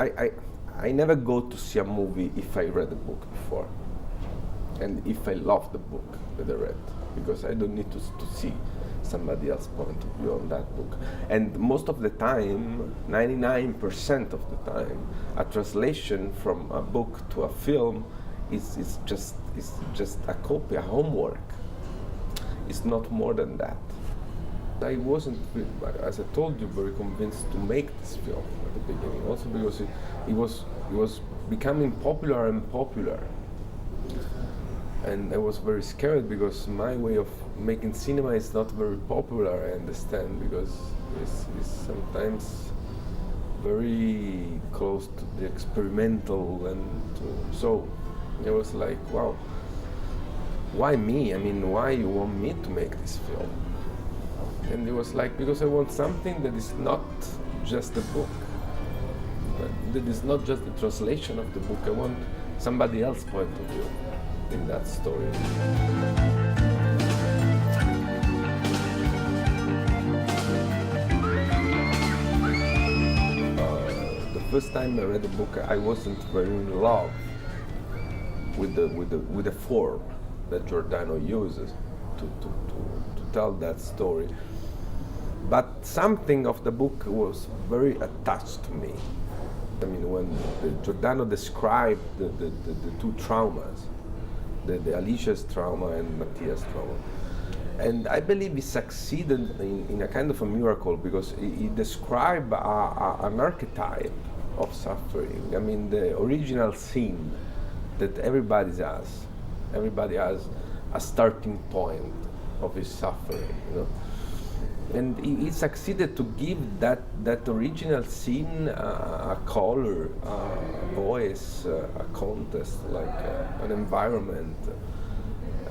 I never go to see a movie if I read a book before, and if I love the book that I read, because I don't need to see somebody else's point of view on that book. And most of the time, 99% of the time, a translation from a book to a film is just a copy, a homework. It's not more than that. I wasn't, as I told you, very convinced to make this film at the beginning, also because it was becoming popular and popular. And I was very scared because my way of making cinema is not very popular, I understand, because it's sometimes very close to the experimental, and so it was like, wow, why me? I mean, why you want me to make this film? And it was like, because I want something that is not just a book, that is not just the translation of the book. I want somebody else's point of view in that story. The first time I read the book, I wasn't very in love with the form that Giordano uses to tell that story. But something of the book was very attached to me. I mean, when Giordano described the two traumas, the Alicia's trauma and Mattia's trauma, and I believe he succeeded in a kind of a miracle, because he described an archetype of suffering. I mean, the original sin that everybody has. Everybody has a starting point of his suffering, you know. And he succeeded to give that original scene a color, a voice, a context, like an environment.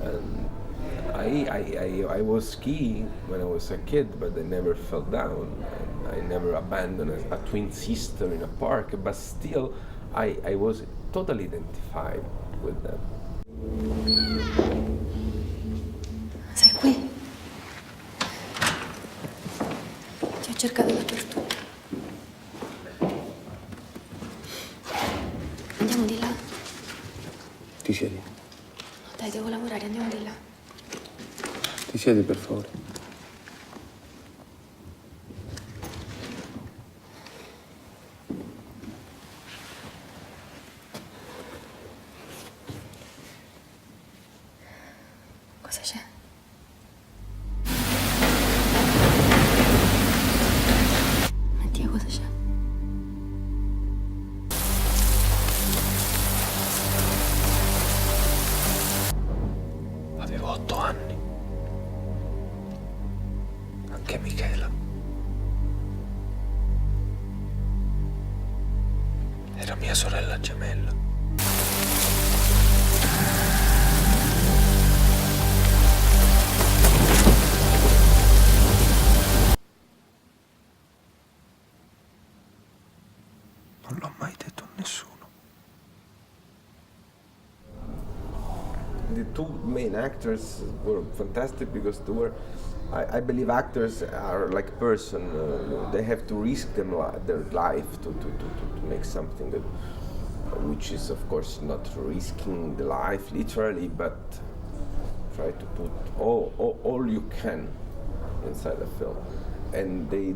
And I was skiing when I was a kid, but I never fell down. And I never abandoned a twin sister in a park, but still I was totally identified with them. Sei qui? Ti ho cercato dappertutto. Andiamo di là? Ti siedi. No, dai, devo lavorare, andiamo di là. Ti siedi, per favore. Cosa c'è? Mattia, cosa c'è? Avevo 8 anni. Anche Michela. Era mia sorella gemella. Non l'ho mai detto a nessuno. The two main actors were fantastic, because they were, I believe actors are like person. They have to risk their life to make something that, which is of course not risking the life literally, but try to put all you can inside a film, and they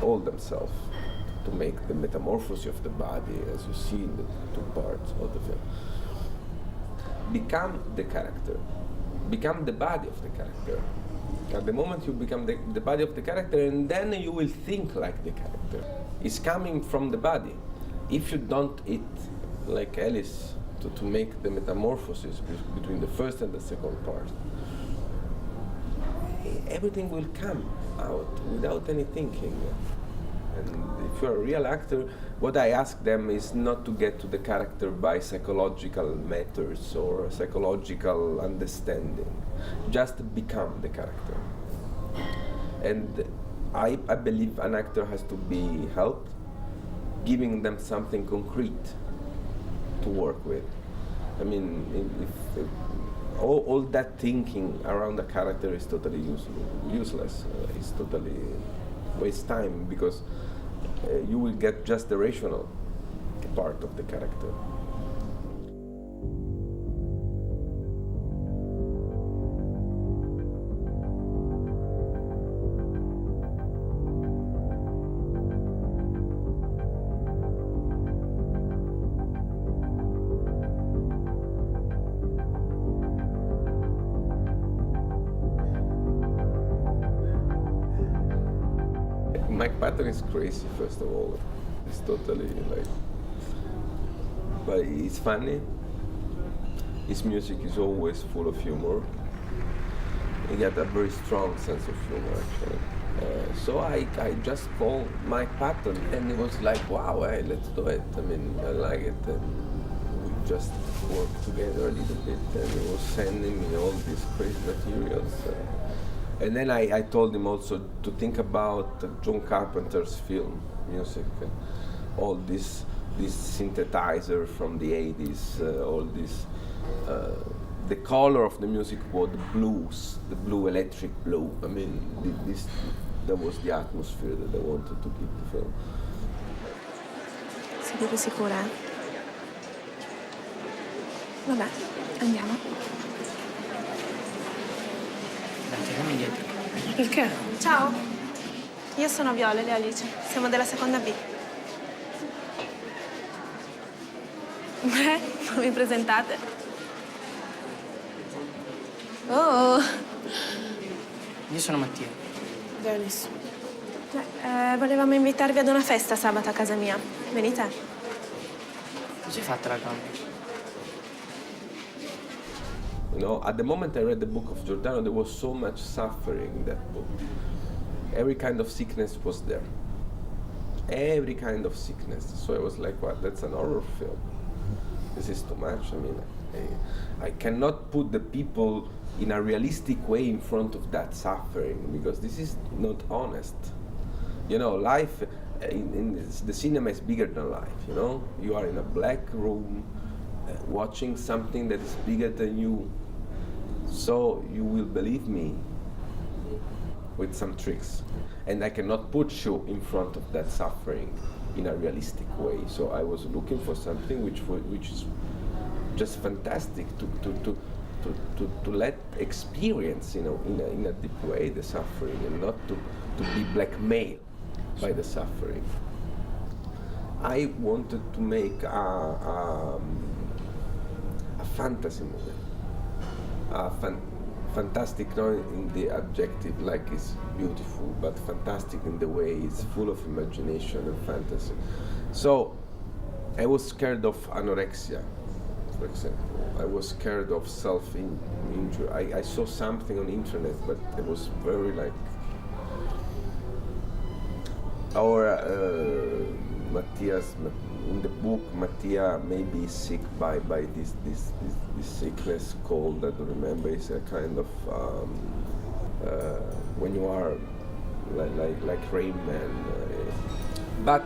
all themselves to make the metamorphosis of the body, as you see in the two parts of the film. Become the character, become the body of the character. At the moment you become the body of the character, and then you will think like the character. It's coming from the body. If you don't eat like Alice to make the metamorphosis between the first and the second part, everything will come out without any thinking. And if you're a real actor, what I ask them is not to get to the character by psychological methods or psychological understanding. Just become the character. And I believe an actor has to be helped, giving them something concrete to work with. I mean, if all that thinking around the character is totally useless. It's totally waste time, because you will get just the rational part of the character. Mike Patton is crazy, first of all. It's totally like, but he's funny. His music is always full of humor. He got a very strong sense of humor, actually. So I just called Mike Patton, and it was like, wow, hey, let's do it. I mean, I like it. And we just worked together a little bit, and he was sending me all these crazy materials. And then I told him also to think about John Carpenter's film music, all this synthesizer from the 80s, all this. The color of the music was the blues, the blue, electric blue. I mean, that was the atmosphere that I wanted to give the film. Sei proprio sicura? Vabbè, andiamo. Dai, torniamo indietro. Perché? Ciao, io sono Viola e lei Alice. Siamo della seconda B. Non vi presentate? Oh! Io sono Mattia. Dennis. Volevamo invitarvi ad una festa sabato a casa mia. Venite? Cosa hai fatto la gamba? You know, at the moment I read the book of Giordano, there was so much suffering in that book. Every kind of sickness was there. Every kind of sickness. So I was like, what, that's an horror film. This is too much. I mean, I cannot put the people in a realistic way in front of that suffering, because this is not honest. You know, life the cinema is bigger than life, you know? You are in a black room watching something that is bigger than you. So you will believe me with some tricks. And I cannot put you in front of that suffering in a realistic way. So I was looking for something which is just fantastic to let experience, you know, in a deep way the suffering, and not to be blackmailed by the suffering. I wanted to make a fantasy movie, fantastic not in the adjective like it's beautiful, but fantastic in the way it's full of imagination and fantasy. So I was scared of anorexia, for example. I was scared of self-injury. I saw something on the internet, but it was very like, Mattia's, in the book, Mattia may be sick by this sickness called, I don't remember, it's a kind of, when you are like Rain Man. But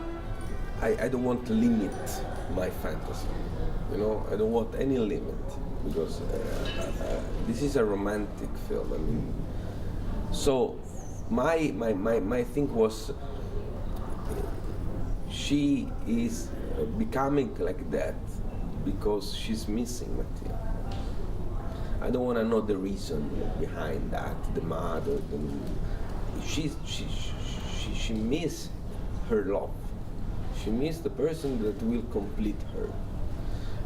I don't want to limit my fantasy. You know, I don't want any limit, because this is a romantic film. I mean, so my thing was, she is becoming like that because she's missing Mattia. I don't want to know the reason behind that, the mother. She miss her love. She miss the person that will complete her.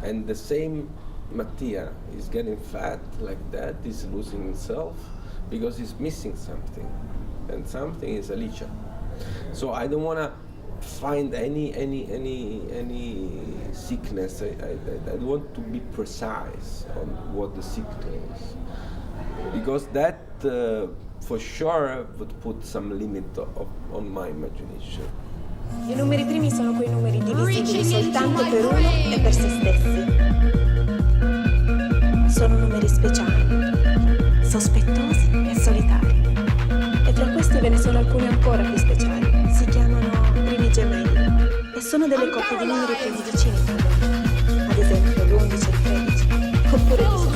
And the same Mattia is getting fat like that, is losing himself because he's missing something. And something is Alicia. So I don't want to find any sickness. I want to be precise on what the sickness is. Because that for sure would put some limit on my imagination. I numeri primi sono quei numeri divisibili soltanto per uno e per se stessi. Sono numeri speciali, sospettosi e solitari. E tra questi ve ne sono alcuni ancora più speciali. Si chiamano primi gemelli e sono delle coppie di numeri primi vicini tra loro. Ad esempio l'11 e il 13, oppure il 17.